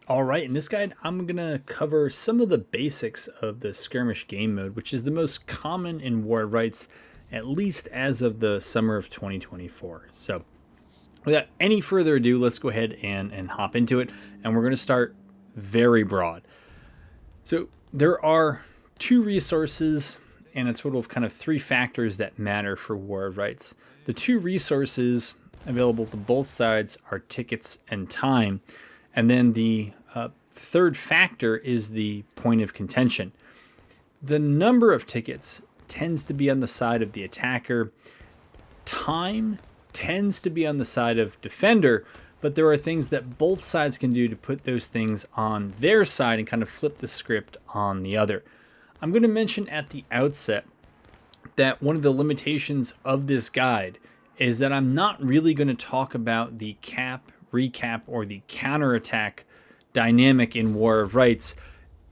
All right, in this guide, I'm going to cover some of the basics of the skirmish game mode, which is the most common in War of Rights, at least as of the summer of 2024. So without any further ado, let's go ahead and hop into it. And we're going to start very broad. So there are two resources and a total of kind of three factors that matter for War of Rights. The two resources available to both sides are tickets and time. And then the third factor is the point of contention. The number of tickets tends to be on the side of the attacker. Time tends to be on the side of defender, but there are things that both sides can do to put those things on their side and kind of flip the script on the other. I'm going to mention at the outset that one of the limitations of this guide is that I'm not really going to talk about the cap, recap, or the counterattack dynamic in War of Rights.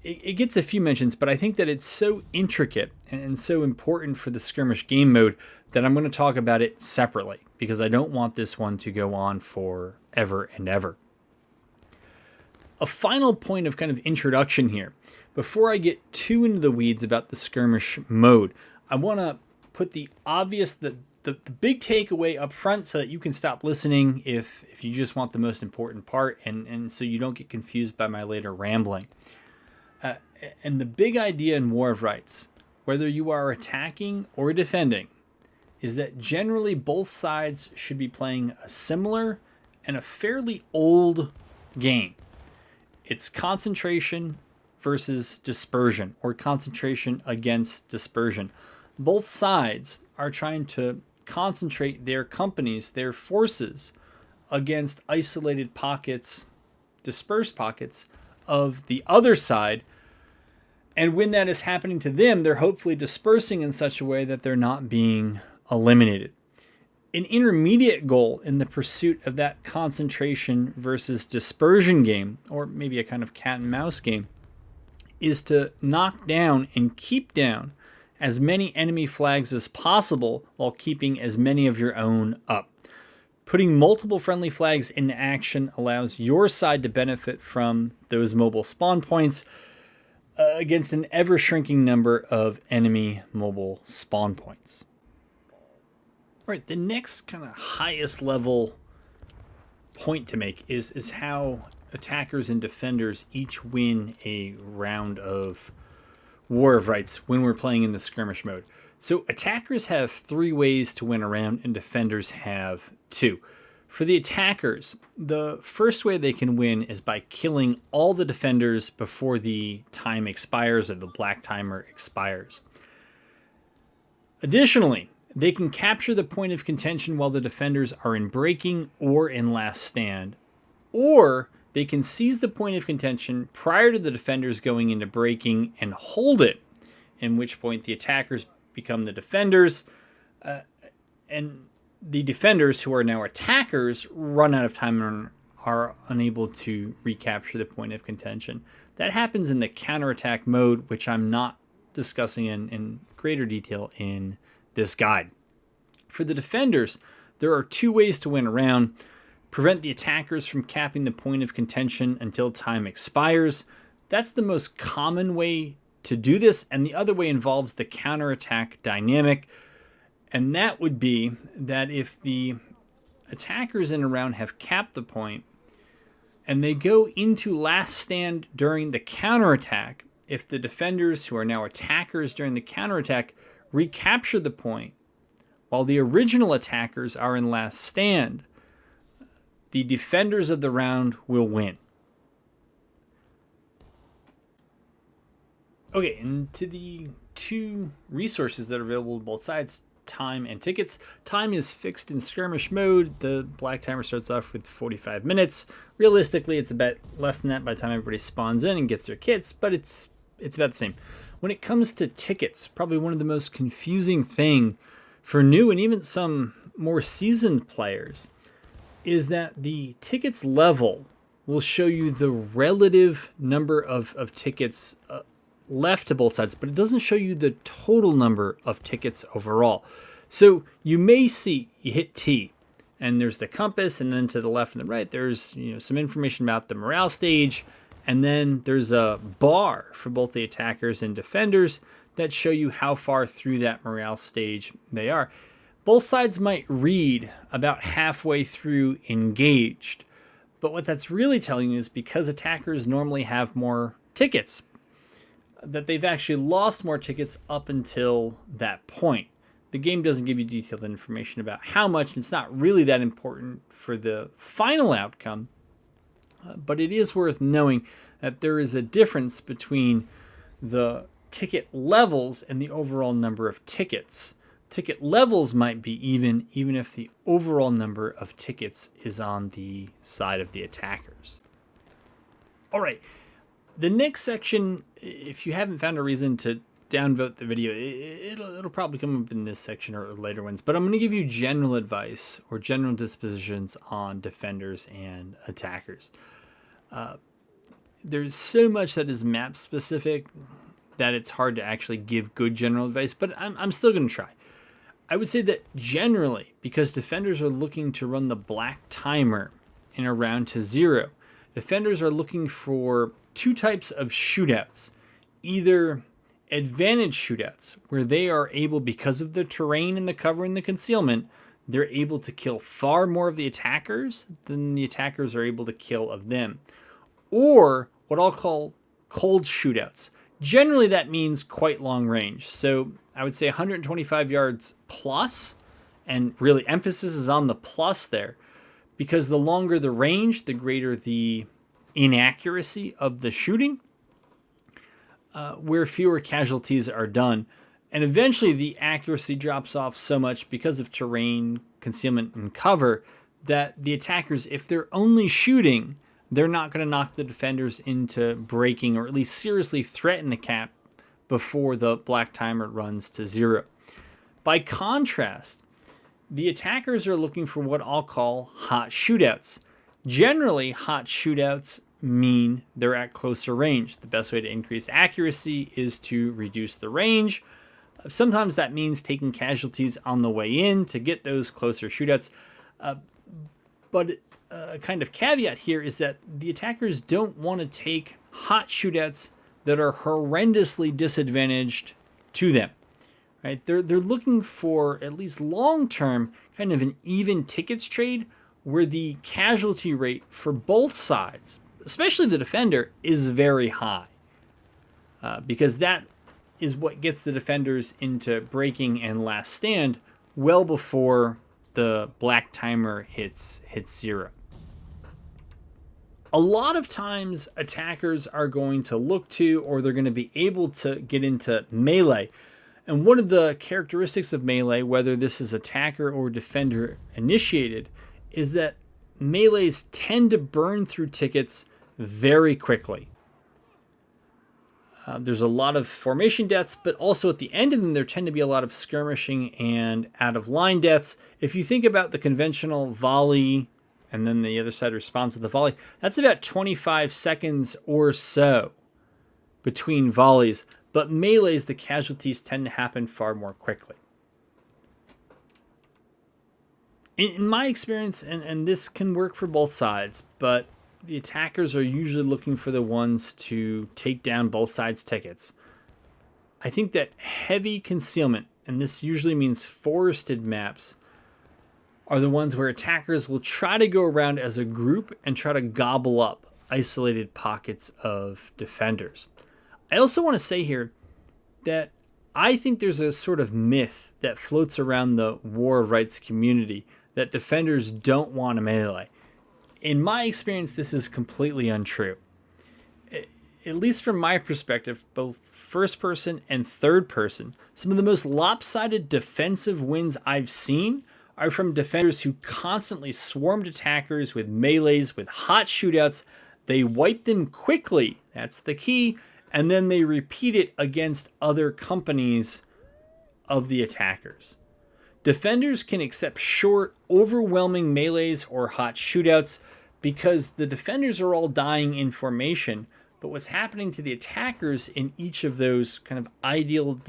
It gets a few mentions, but I think that it's so intricate and so important for the skirmish game mode that I'm going to talk about it separately because I don't want this one to go on for ever and ever. A final point of kind of introduction here. Before I get too into the weeds about the skirmish mode, I want to put the obvious, the big takeaway up front so that you can stop listening if you just want the most important part and so you don't get confused by my later rambling. And the big idea in War of Rights, whether you are attacking or defending, is that generally both sides should be playing a similar and a fairly old game. It's concentration versus dispersion, or concentration against dispersion. Both sides are trying to concentrate their companies, their forces, against isolated pockets, dispersed pockets of the other side. And when that is happening to them, they're hopefully dispersing in such a way that they're not being eliminated. An intermediate goal in the pursuit of that concentration versus dispersion game, or maybe a kind of cat and mouse game, is to knock down and keep down as many enemy flags as possible while keeping as many of your own up. Putting multiple friendly flags into action allows your side to benefit from those mobile spawn points against an ever-shrinking number of enemy mobile spawn points. All right, the next kind of highest level point to make is how attackers and defenders each win a round of War of Rights when we're playing in the skirmish mode. So attackers have three ways to win a round and defenders have two. For the attackers, the first way they can win is by killing all the defenders before the time expires or the black timer expires. Additionally, they can capture the point of contention while the defenders are in breaking or in last stand, or they can seize the point of contention prior to the defenders going into breaking and hold it, in which point the attackers become the defenders, and the defenders, who are now attackers, run out of time and are unable to recapture the point of contention. That happens in the counterattack mode, which I'm not discussing in greater detail in this guide. For the defenders, there are two ways to win a round. Prevent the attackers from capping the point of contention until time expires. That's the most common way to do this, and the other way involves the counterattack dynamic. And that would be that if the attackers in a round have capped the point and they go into last stand during the counterattack, if the defenders, who are now attackers during the counterattack, recapture the point while the original attackers are in last stand, the defenders of the round will win. Okay, and to the two resources that are available to both sides, time and tickets. Time is fixed in skirmish mode. The black timer starts off with 45 minutes. Realistically, it's a bit less than that by the time everybody spawns in and gets their kits, but it's about the same. When it comes to tickets, probably one of the most confusing thing for new and even some more seasoned players is that the tickets level will show you the relative number of tickets left to both sides, but it doesn't show you the total number of tickets overall. So you may see, you hit T, and there's the compass, and then to the left and the right, there's some information about the morale stage, And then there's a bar for both the attackers and defenders that show you how far through that morale stage they are. Both sides might read about halfway through engaged, but what that's really telling you is because attackers normally have more tickets, that they've actually lost more tickets up until that point. The game doesn't give you detailed information about how much, and it's not really that important for the final outcome, but it is worth knowing that there is a difference between the ticket levels and the overall number of tickets. Ticket levels might be even if the overall number of tickets is on the side of the attackers. All right, the next section, if you haven't found a reason to downvote the video, it'll probably come up in this section or later ones, but I'm going to give you general advice or general dispositions on defenders and attackers. There's so much that is map specific that it's hard to actually give good general advice, but I'm still going to try. I would say that generally, because defenders are looking to run the black timer in a round to 0, defenders are looking for two types of shootouts. Either advantage shootouts, where they are able, because of the terrain and the cover and the concealment, they're able to kill far more of the attackers than the attackers are able to kill of them. Or what I'll call cold shootouts. Generally, that means quite long range. So I would say 125 yards plus, and really emphasis is on the plus there, because the longer the range, the greater the inaccuracy of the shooting, where fewer casualties are done. And eventually the accuracy drops off so much because of terrain, concealment, and cover that the attackers, if they're only shooting, they're not going to knock the defenders into breaking or at least seriously threaten the cap before the black timer runs to 0. By contrast, the attackers are looking for what I'll call hot shootouts. Generally, hot shootouts mean they're at closer range. The best way to increase accuracy is to reduce the range. Sometimes that means taking casualties on the way in to get those closer shootouts. But a kind of caveat here is that the attackers don't want to take hot shootouts that are horrendously disadvantaged to them. Right? They're looking for, at least long-term, kind of an even tickets trade where the casualty rate for both sides, especially the defender, is very high. Because that is what gets the defenders into breaking and last stand well before the black timer hits 0. A lot of times attackers are going to look to, or they're going to be able to get into melee. And one of the characteristics of melee, whether this is attacker or defender initiated, is that melees tend to burn through tickets very quickly. There's a lot of formation deaths, but also at the end of them, there tend to be a lot of skirmishing and out-of-line deaths. If you think about the conventional volley, and then the other side responds to the volley, that's about 25 seconds or so between volleys. But melees, the casualties tend to happen far more quickly. In my experience, and this can work for both sides, but the attackers are usually looking for the ones to take down both sides' tickets. I think that heavy concealment, and this usually means forested maps, are the ones where attackers will try to go around as a group and try to gobble up isolated pockets of defenders. I also want to say here that I think there's a sort of myth that floats around the War of Rights community that defenders don't want a melee. In my experience, this is completely untrue. At least from my perspective, both first person and third person, some of the most lopsided defensive wins I've seen are from defenders who constantly swarmed attackers with melees, with hot shootouts. They wipe them quickly, that's the key, and then they repeat it against other companies of the attackers. Defenders can accept short, overwhelming melees or hot shootouts because the defenders are all dying in formation, but what's happening to the attackers in each of those kind of ideal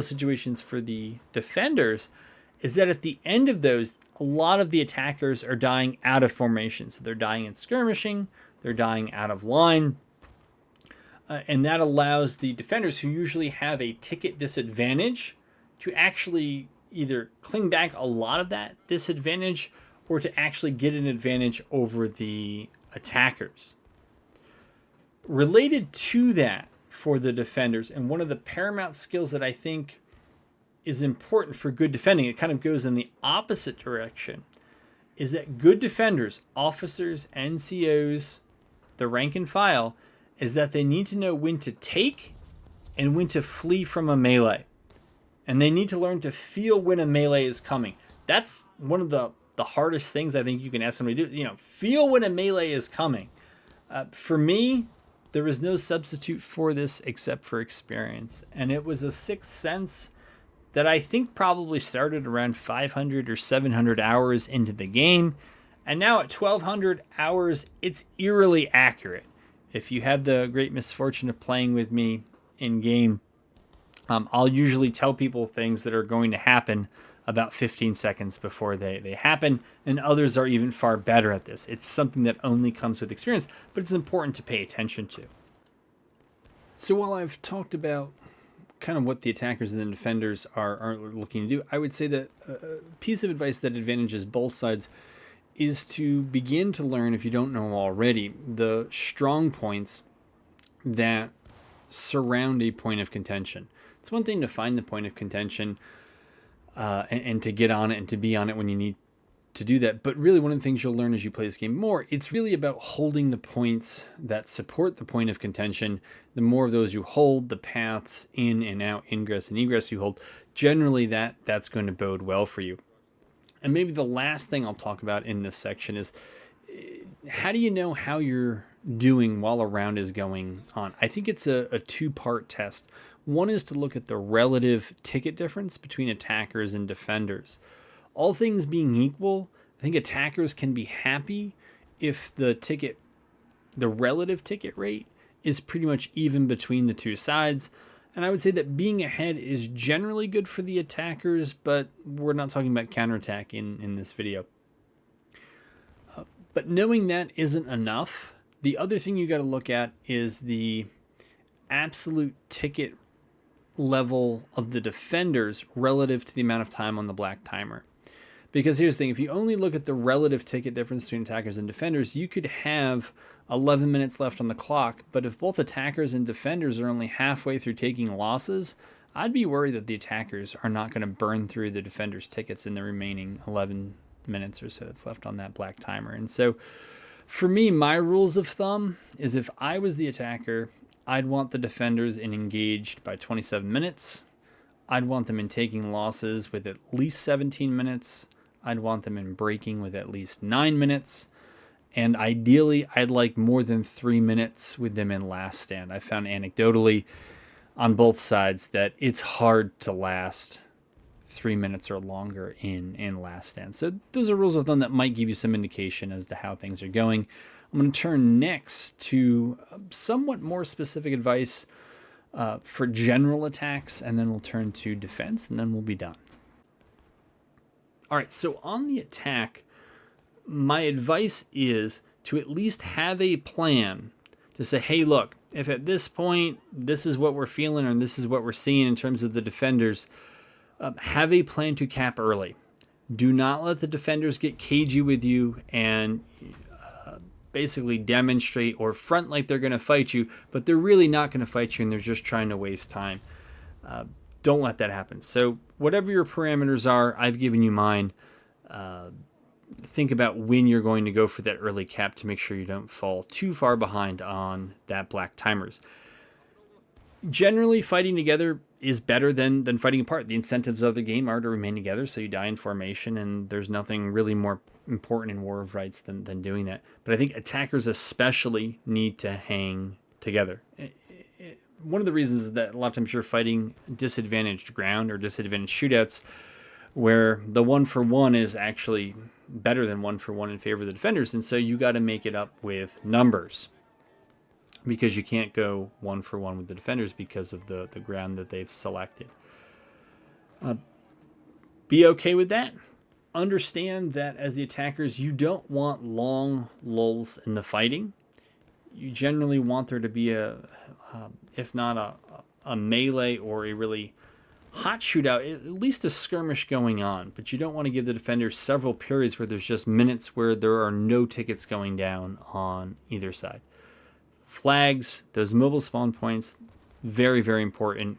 situations for the defenders is that at the end of those, a lot of the attackers are dying out of formation. So they're dying in skirmishing, they're dying out of line. And that allows the defenders, who usually have a ticket disadvantage, to actually either cling back a lot of that disadvantage or to actually get an advantage over the attackers. Related to that for the defenders, and one of the paramount skills that I think is important for good defending, it kind of goes in the opposite direction, is that good defenders, officers, NCOs, the rank and file, is that they need to know when to take and when to flee from a melee. And they need to learn to feel when a melee is coming. That's one of the hardest things I think you can ask somebody to do. Feel when a melee is coming. For me, there was no substitute for this except for experience. And it was a sixth sense that I think probably started around 500 or 700 hours into the game. And now at 1,200 hours, it's eerily accurate. If you have the great misfortune of playing with me in game, I'll usually tell people things that are going to happen about 15 seconds before they happen, and others are even far better at this. It's something that only comes with experience, but it's important to pay attention to. So while I've talked about kind of what the attackers and the defenders are looking to do, I would say that a piece of advice that advantages both sides is to begin to learn, if you don't know already, the strong points that surround a point of contention. It's one thing to find the point of contention and to get on it and to be on it when you need to do that. But really, one of the things you'll learn as you play this game more, it's really about holding the points that support the point of contention. The more of those you hold, the paths in and out, ingress and egress you hold, generally that's going to bode well for you. And maybe the last thing I'll talk about in this section is, how do you know how you're doing while a round is going on? I think it's a two-part test. One is to look at the relative ticket difference between attackers and defenders. All things being equal, I think attackers can be happy if the relative ticket rate is pretty much even between the two sides. And I would say that being ahead is generally good for the attackers, but we're not talking about counterattack in this video. But knowing that isn't enough. The other thing you got to look at is the absolute ticket level of the defenders relative to the amount of time on the black timer. Because here's the thing, if you only look at the relative ticket difference between attackers and defenders, you could have 11 minutes left on the clock, but if both attackers and defenders are only halfway through taking losses, I'd be worried that the attackers are not going to burn through the defenders' tickets in the remaining 11 minutes or so that's left on that black timer. And so for me, my rules of thumb is, if I was the attacker, I'd want the defenders in engaged by 27 minutes. I'd want them in taking losses with at least 17 minutes. I'd want them in breaking with at least 9 minutes. And ideally, I'd like more than 3 minutes with them in last stand. I found anecdotally on both sides that it's hard to last 3 minutes or longer in last stand. So those are rules of thumb that might give you some indication as to how things are going. I'm going to turn next to somewhat more specific advice for general attacks, and then we'll turn to defense, and then we'll be done. All right, so on the attack, my advice is to at least have a plan to say, hey, look, if at this point this is what we're feeling or this is what we're seeing in terms of the defenders, have a plan to cap early. Do not let the defenders get cagey with you and basically demonstrate or front like they're going to fight you, but they're really not going to fight you and they're just trying to waste time. Don't let that happen. So whatever your parameters are, I've given you mine. Think about when you're going to go for that early cap to make sure you don't fall too far behind on that black timers. Generally, fighting together is better than fighting apart. The incentives of the game are to remain together, so you die in formation, and there's nothing really more important in War of Rights than doing that. But I think attackers especially need to hang together. One of the reasons is that a lot of times you're fighting disadvantaged ground or disadvantaged shootouts where the 1-for-1 is actually better than 1-for-1 in favor of the defenders, and so you got to make it up with numbers, because you can't go 1-for-1 with the defenders because of the ground that they've selected. Be okay with that. Understand that as the attackers, you don't want long lulls in the fighting. you generally want there to be if not a melee or a really hot shootout, at least a skirmish going on. But you don't want to give the defenders several periods where there's just minutes where there are no tickets going down on either side. Flags, those mobile spawn points, very, very important.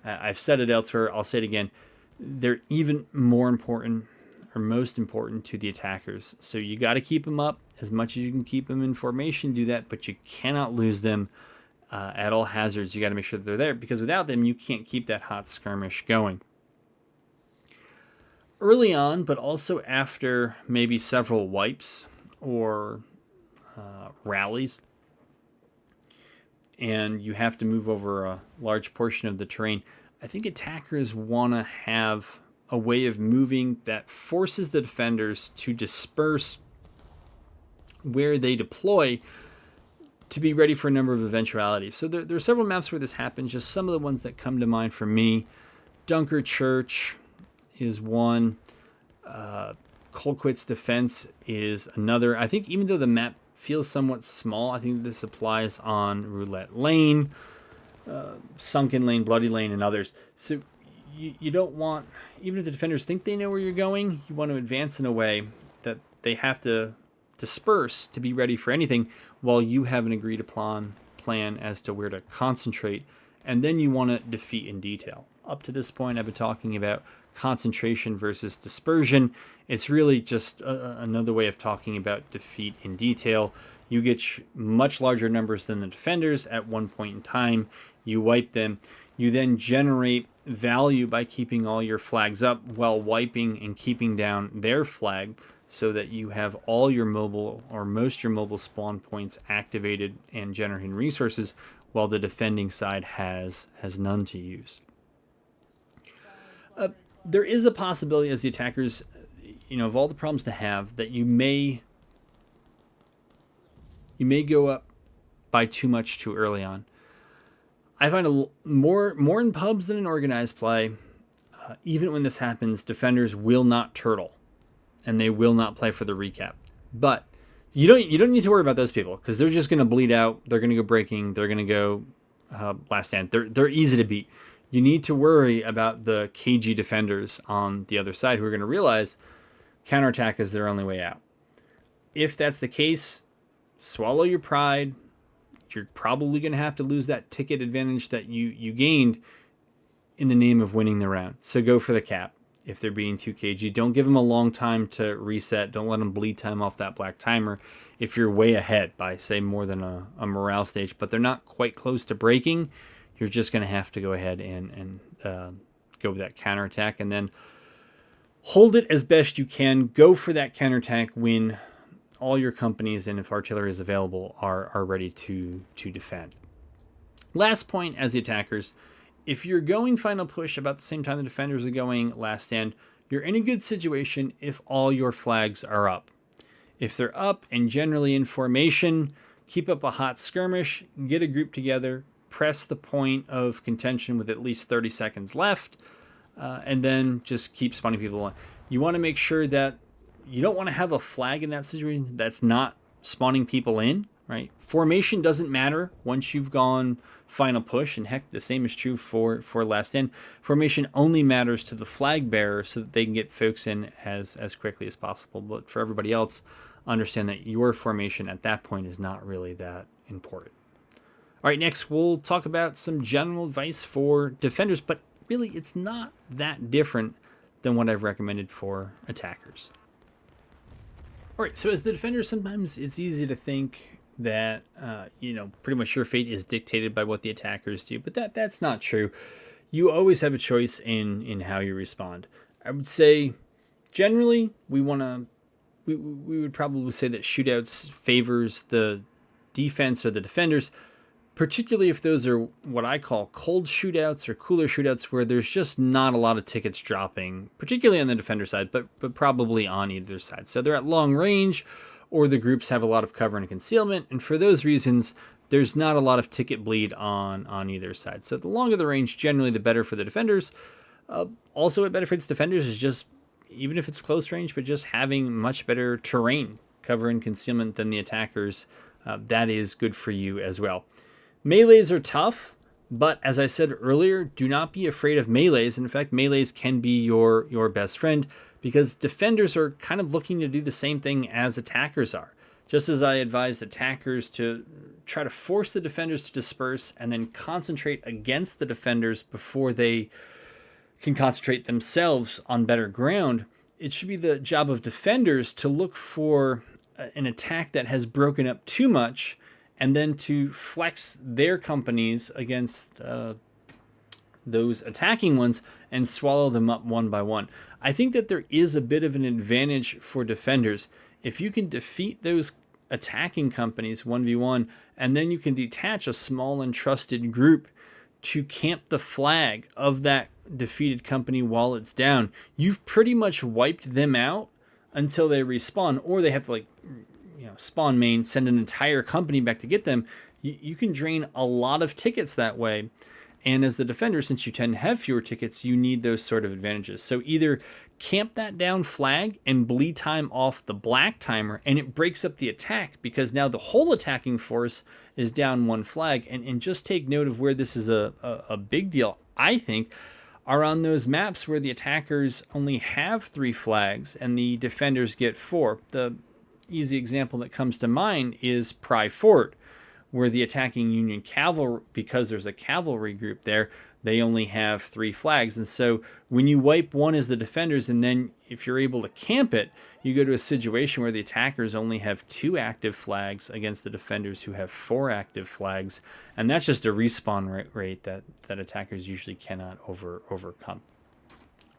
I've said it elsewhere. I'll say it again. They're even more important or most important to the attackers. So you got to keep them up as much as you can keep them in formation. Do that, but you cannot lose them at all hazards. You got to make sure that they're there, because without them, you can't keep that hot skirmish going. Early on, but also after maybe several wipes or rallies, and you have to move over a large portion of the terrain, I think attackers want to have a way of moving that forces the defenders to disperse where they deploy to be ready for a number of eventualities. So there are several maps where this happens. Just some of the ones that come to mind for me. Dunker Church is one. Colquitt's Defense is another. I think even though the map feels somewhat small, I think this applies on Roulette Lane, Sunken Lane, Bloody Lane, and others. So you don't want, even if the defenders think they know where you're going, you want to advance in a way that they have to disperse to be ready for anything while you have an agreed upon plan as to where to concentrate, and then you want to defeat in detail. Up to this point, I've been talking about concentration versus dispersion. It's really just another way of talking about defeat in detail. You get much larger numbers than the defenders at one point in time. You wipe them. You then generate value by keeping all your flags up while wiping and keeping down their flag, so that you have all your mobile or most your mobile spawn points activated and generating resources, while the defending side has none to use. There is a possibility as the attackers, of all the problems to have, that you may go up by too much too early on. I find more in pubs than in organized play. Even when this happens, defenders will not turtle, and they will not play for the recap. But you don't need to worry about those people, because they're just going to bleed out. They're going to go breaking. They're going to go last stand. They're easy to beat. You need to worry about the KG defenders on the other side, who are going to realize counterattack is their only way out. If that's the case, swallow your pride. You're probably going to have to lose that ticket advantage that you gained in the name of winning the round. So go for the cap. If they're being 2 kg, don't give them a long time to reset. Don't let them bleed time off that black timer. If you're way ahead by, say, more than a morale stage, but they're not quite close to breaking, you're just going to have to go ahead and go with that counterattack, and then hold it as best you can. Go for that counterattack when all your companies, and if artillery is available, are ready to defend. Last point, as the attackers, if you're going final push about the same time the defenders are going last stand, you're in a good situation if all your flags are up. If they're up and generally in formation, keep up a hot skirmish, get a group together, press the point of contention with at least 30 seconds left, and then just keep spawning people on. You want to make sure that you don't want to have a flag in that situation that's not spawning people in, right? Formation doesn't matter once you've gone final push, and heck, the same is true for last stand. Formation only matters to the flag bearer so that they can get folks in as quickly as possible. But for everybody else, understand that your formation at that point is not really that important. All right, next we'll talk about some general advice for defenders, but really it's not that different than what I've recommended for attackers. All right, so as the defender, sometimes it's easy to think that, pretty much your fate is dictated by what the attackers do, but that's not true. You always have a choice in how you respond. I would say, generally, we would probably say that shootouts favors the defense or the defenders, particularly if those are what I call cold shootouts or cooler shootouts, where there's just not a lot of tickets dropping, particularly on the defender side, but probably on either side. So they're at long range, or the groups have a lot of cover and concealment, and for those reasons, there's not a lot of ticket bleed on either side. So the longer the range, generally the better for the defenders. Also, what benefits defenders is just, even if it's close range, but just having much better terrain, cover and concealment than the attackers that is good for you as well. Melees are tough, but as I said earlier, do not be afraid of melees. In fact, melees can be your best friend because defenders are kind of looking to do the same thing as attackers are. Just as I advised attackers to try to force the defenders to disperse and then concentrate against the defenders before they can concentrate themselves on better ground, it should be the job of defenders to look for an attack that has broken up too much and then to flex their companies against those attacking ones and swallow them up one by one. I think that there is a bit of an advantage for defenders. If you can defeat those attacking companies 1v1, and then you can detach a small and trusted group to camp the flag of that defeated company while it's down, you've pretty much wiped them out until they respawn, or they have to spawn main, send an entire company back to get them. You can drain a lot of tickets that way. And as the defender, since you tend to have fewer tickets, you need those sort of advantages. So either camp that down flag and bleed time off the black timer, and it breaks up the attack because now the whole attacking force is down one flag. And just take note of where this is a big deal, I think, are on those maps where the attackers only have 3 flags and the defenders get 4. The easy example that comes to mind is Pry Fort, where the attacking Union cavalry, because there's a cavalry group there, they only have 3 flags. And so when you wipe one as the defenders, and then if you're able to camp it, you go to a situation where the attackers only have 2 active flags against the defenders who have 4 active flags. And that's just a respawn rate that attackers usually cannot overcome.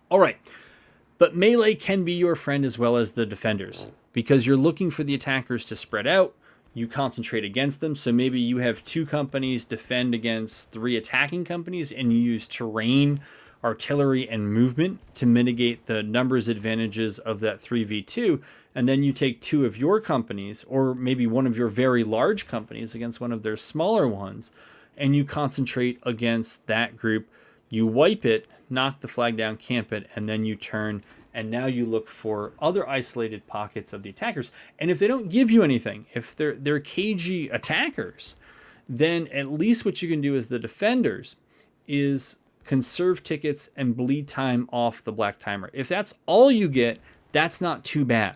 All right, but melee can be your friend as well as the defenders, because you're looking for the attackers to spread out. You concentrate against them. So maybe you have 2 companies defend against 3 attacking companies, and you use terrain, artillery, and movement to mitigate the numbers advantages of that 3v2. And then you take 2 of your companies, or maybe one of your very large companies against one of their smaller ones, and you concentrate against that group. You wipe it, knock the flag down, camp it, and then you turn. And now you look for other isolated pockets of the attackers. And if they don't give you anything, if they're cagey attackers, then at least what you can do as the defenders is conserve tickets and bleed time off the black timer. If that's all you get, that's not too bad.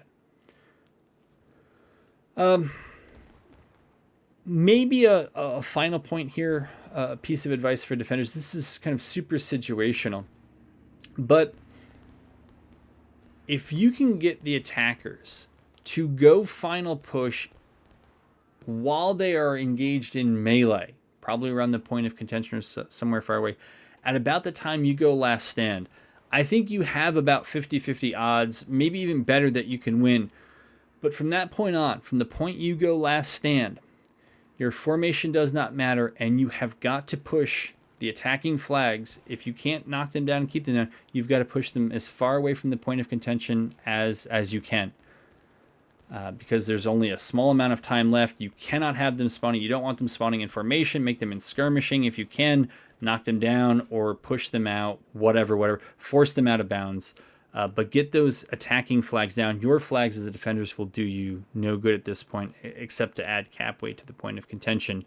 Maybe a final point here, a piece of advice for defenders. This is kind of super situational, but if you can get the attackers to go final push while they are engaged in melee, probably around the point of contention or somewhere far away, at about the time you go last stand, I think you have about 50-50 odds, maybe even better, that you can win. But from that point on, from the point you go last stand, your formation does not matter, and you have got to push the attacking flags. If you can't knock them down and keep them down, you've got to push them as far away from the point of contention as you can. Because there's only a small amount of time left. You cannot have them spawning. You don't want them spawning in formation. Make them in skirmishing if you can. Knock them down or push them out, whatever. Force them out of bounds. But get those attacking flags down. Your flags as the defenders will do you no good at this point, except to add cap weight to the point of contention.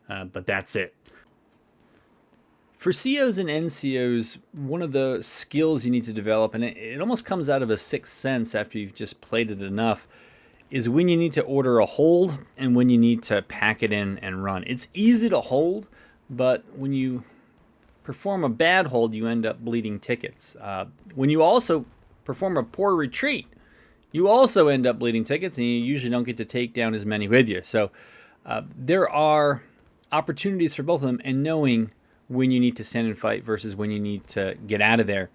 But that's it. For COs and NCOs, one of the skills you need to develop, and it almost comes out of a sixth sense after you've just played it enough, is when you need to order a hold and when you need to pack it in and run. It's easy to hold, but when you perform a bad hold, you end up bleeding tickets. When you also perform a poor retreat, you also end up bleeding tickets, and you usually don't get to take down as many with you. So there are opportunities for both of them, and knowing when you need to stand and fight versus when you need to get out of there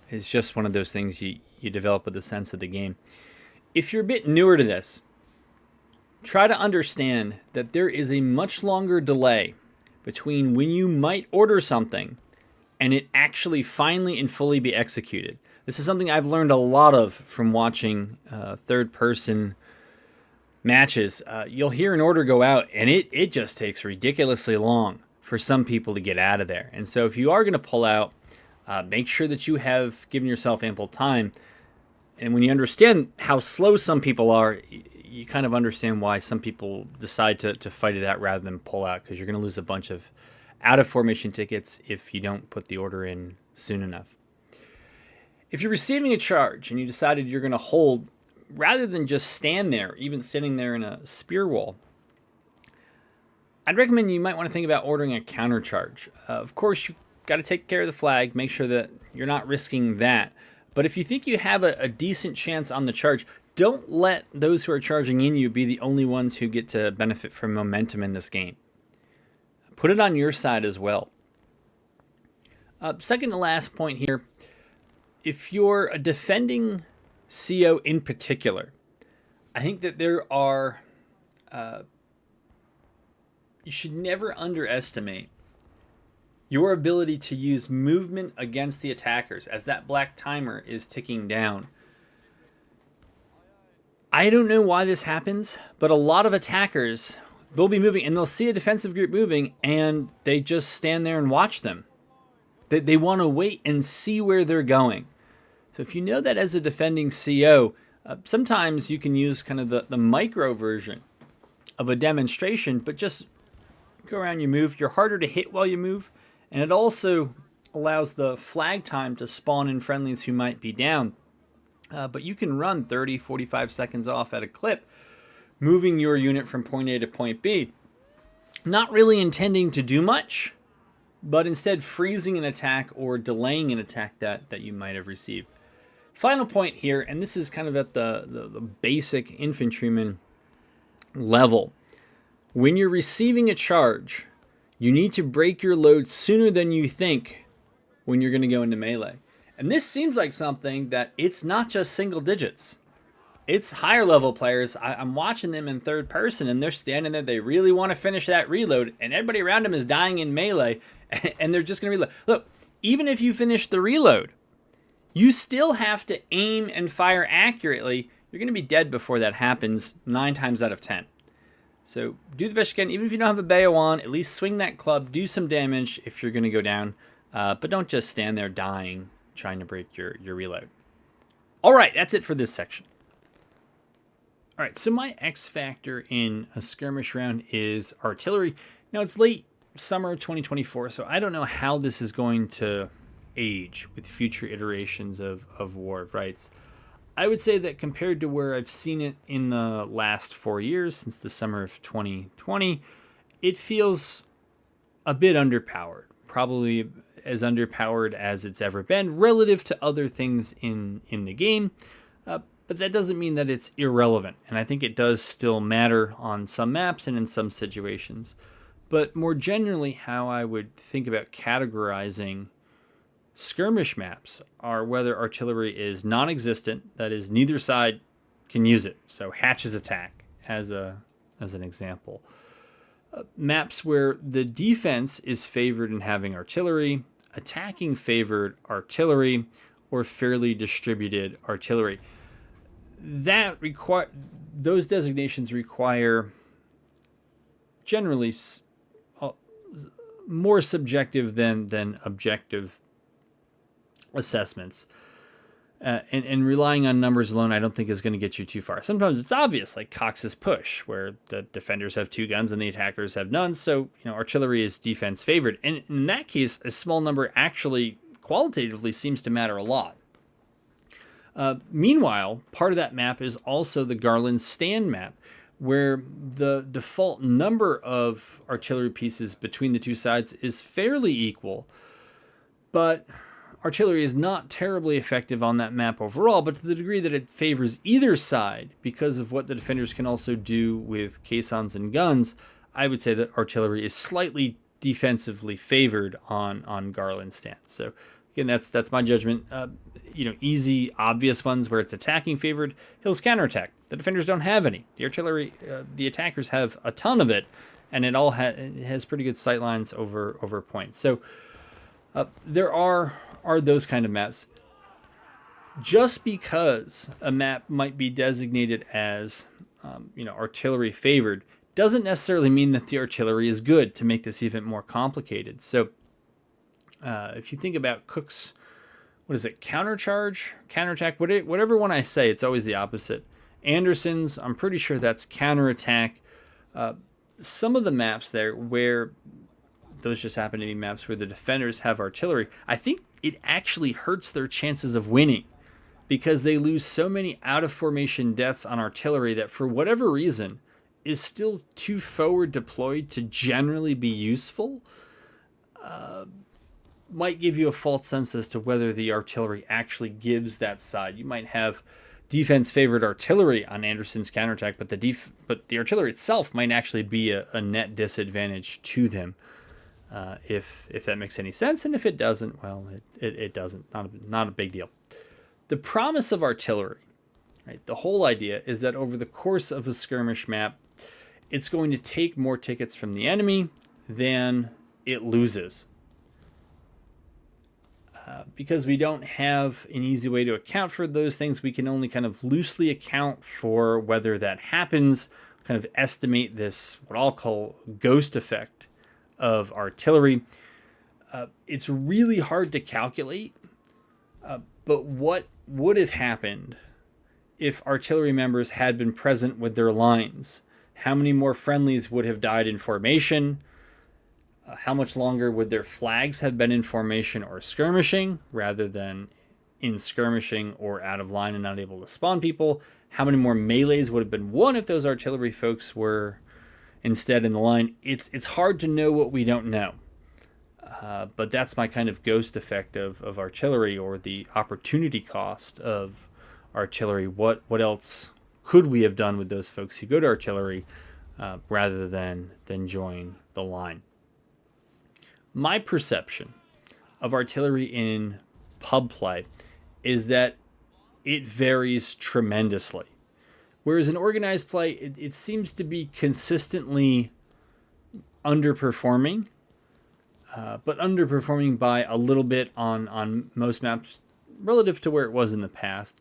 is just one of those things you develop with the sense of the game. If you're a bit newer to this, try to understand that there is a much longer delay between when you might order something and it actually finally and fully be executed. This is something I've learned a lot of from watching third-person matches. You'll hear an order go out, and it just takes ridiculously long for some people to get out of there. And so if you are going to pull out, make sure that you have given yourself ample time. And when you understand how slow some people are, you kind of understand why some people decide to fight it out rather than pull out, because you're going to lose a bunch of out of formation tickets if you don't put the order in soon enough. If you're receiving a charge and you decided you're going to hold, rather than just stand there, even standing there in a spear wall, I'd recommend you might want to think about ordering a counter charge. Of course, you got to take care of the flag, make sure that you're not risking that. But if you think you have a decent chance on the charge, don't let those who are charging in you be the only ones who get to benefit from momentum in this game. Put it on your side as well. Second to last point here, if you're a defending CO in particular, I think that there are, you should never underestimate your ability to use movement against the attackers as that black timer is ticking down. I don't know why this happens, but a lot of attackers, they'll be moving and they'll see a defensive group moving and they just stand there and watch them. They want to wait and see where they're going. So if you know that as a defending CO, sometimes you can use kind of the micro version of a demonstration, but just go around, you move. You're harder to hit while you move, and it also allows the flag time to spawn in friendlies who might be down. But you can run 30, 45 seconds off at a clip, moving your unit from point A to point B, not really intending to do much, but instead freezing an attack or delaying an attack that you might have received. Final point here, and this is kind of at the basic infantryman level. When you're receiving a charge, you need to break your load sooner than you think when you're going to go into melee. And this seems like something that it's not just single digits. It's higher level players. I'm watching them in third person, and they're standing there. They really want to finish that reload, and everybody around them is dying in melee, and they're just going to reload. Look, even if you finish the reload, you still have to aim and fire accurately. You're going to be dead before that happens 9 times out of 10. So do the best you can. Even if you don't have a Bayo on, at least swing that club, do some damage if you're going to go down. But don't just stand there dying, trying to break your reload. All right, that's it for this section. All right, so my X factor in a skirmish round is artillery. Now, it's late summer 2024, so I don't know how this is going to age with future iterations of War of Rights. I would say that compared to where I've seen it in the last 4 years, since the summer of 2020, it feels a bit underpowered. Probably as underpowered as it's ever been relative to other things in the game. But that doesn't mean that it's irrelevant. And I think it does still matter on some maps and in some situations. But more generally, how I would think about categorizing skirmish maps are whether artillery is non-existent, that is, neither side can use it. So Hatch's attack as an example. Maps where the defense is favored in having artillery, attacking favored artillery, or fairly distributed artillery. Those designations require generally more subjective than objective assessments. And relying on numbers alone, I don't think is going to get you too far. Sometimes it's obvious, like Cox's push, where the defenders have 2 guns and the attackers have none. So, artillery is defense favored. And in that case, a small number actually qualitatively seems to matter a lot. Meanwhile, part of that map is also the Garland stand map, where the default number of artillery pieces between the two sides is fairly equal, but artillery is not terribly effective on that map overall, but to the degree that it favors either side because of what the defenders can also do with caissons and guns, I would say that artillery is slightly defensively favored on Garland stands. So again, that's my judgment. Easy, obvious ones where it's attacking favored. Hill's counterattack. The defenders don't have any. The artillery, the attackers have a ton of it, and it all it has pretty good sight lines over points. So there are those kind of maps. Just because a map might be designated as artillery favored doesn't necessarily mean that the artillery is good. To make this even more complicated, so if you think about Cook's, what is it, counterattack, whatever one I say, it's always the opposite. Anderson's, I'm pretty sure that's counterattack. Some of the maps there where those just happen to be maps where the defenders have artillery, I think it actually hurts their chances of winning because they lose so many out of formation deaths on artillery that for whatever reason is still too forward deployed to generally be useful. Might give you a false sense as to whether the artillery actually gives that side. You might have defense favored artillery on Anderson's counterattack, but the artillery itself might actually be a net disadvantage to them. If that makes any sense, and if it doesn't, well, it doesn't. Not a big deal. The promise of artillery, right? The whole idea is that over the course of a skirmish map, it's going to take more tickets from the enemy than it loses. Because we don't have an easy way to account for those things, we can only kind of loosely account for whether that happens, kind of estimate this, what I'll call ghost effect of artillery. It's really hard to calculate, but what would have happened if artillery members had been present with their lines? How many more friendlies would have died in formation? How much longer would their flags have been in formation or skirmishing rather than in skirmishing or out of line and not able to spawn people? How many more melees would have been won if those artillery folks were instead in the line? It's hard to know what we don't know. But that's my kind of ghost effect of artillery, or the opportunity cost of artillery. What else could we have done with those folks who go to artillery rather than join the line? My perception of artillery in pub play is that it varies tremendously. Whereas in organized play, it seems to be consistently underperforming, but underperforming by a little bit on most maps relative to where it was in the past.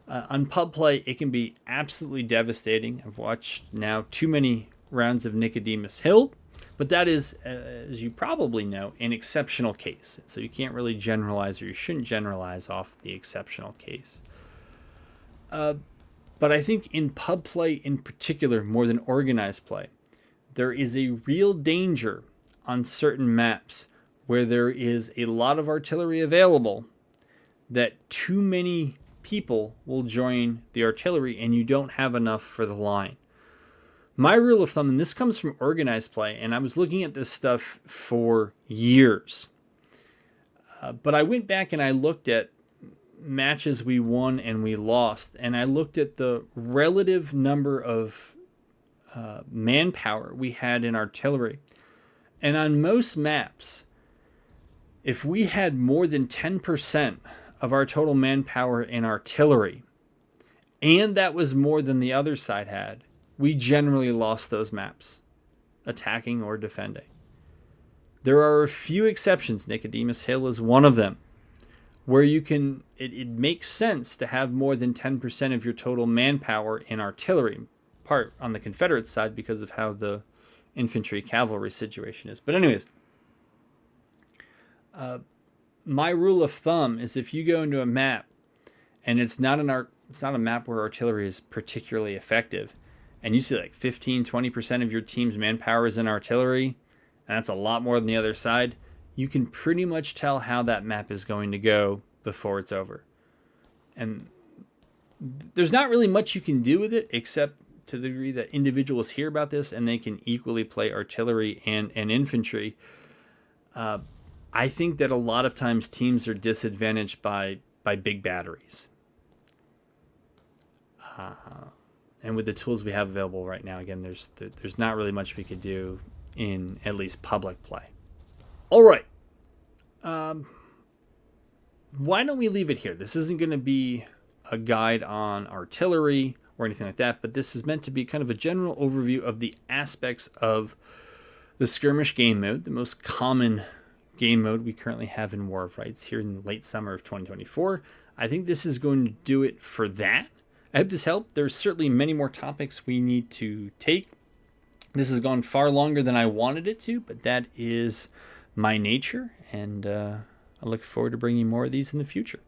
On pub play, it can be absolutely devastating. I've watched now too many rounds of Nicodemus Hill, but that is, as you probably know, an exceptional case. So you can't really generalize, or you shouldn't generalize off the exceptional case. But I think in pub play in particular, more than organized play, there is a real danger on certain maps where there is a lot of artillery available that too many people will join the artillery and you don't have enough for the line. My rule of thumb, and this comes from organized play, and I was looking at this stuff for years, but I went back and I looked at matches we won and we lost, and I looked at the relative number of manpower we had in artillery. And on most maps, if we had more than 10% of our total manpower in artillery, and that was more than the other side had, we generally lost those maps, attacking or defending. There are a few exceptions. Nicodemus Hill is one of them, where you can, it makes sense to have more than 10% of your total manpower in artillery, part on the Confederate side because of how the infantry cavalry situation is. But anyways, my rule of thumb is if you go into a map and it's not a map where artillery is particularly effective, and you see like 15-20% of your team's manpower is in artillery, and that's a lot more than the other side, you can pretty much tell how that map is going to go before it's over. And there's not really much you can do with it, except to the degree that individuals hear about this and they can equally play artillery and infantry. I think that a lot of times teams are disadvantaged by big batteries. And with the tools we have available right now, again, there's not really much we could do in at least public play. All right. Why don't we leave it here? This isn't going to be a guide on artillery or anything like that, but this is meant to be kind of a general overview of the aspects of the skirmish game mode, the most common game mode we currently have in War of Rights here in the late summer of 2024. I think this is going to do it for that. I hope this helped. There's certainly many more topics we need to take. This has gone far longer than I wanted it to, but that is my nature, and I look forward to bringing more of these in the future.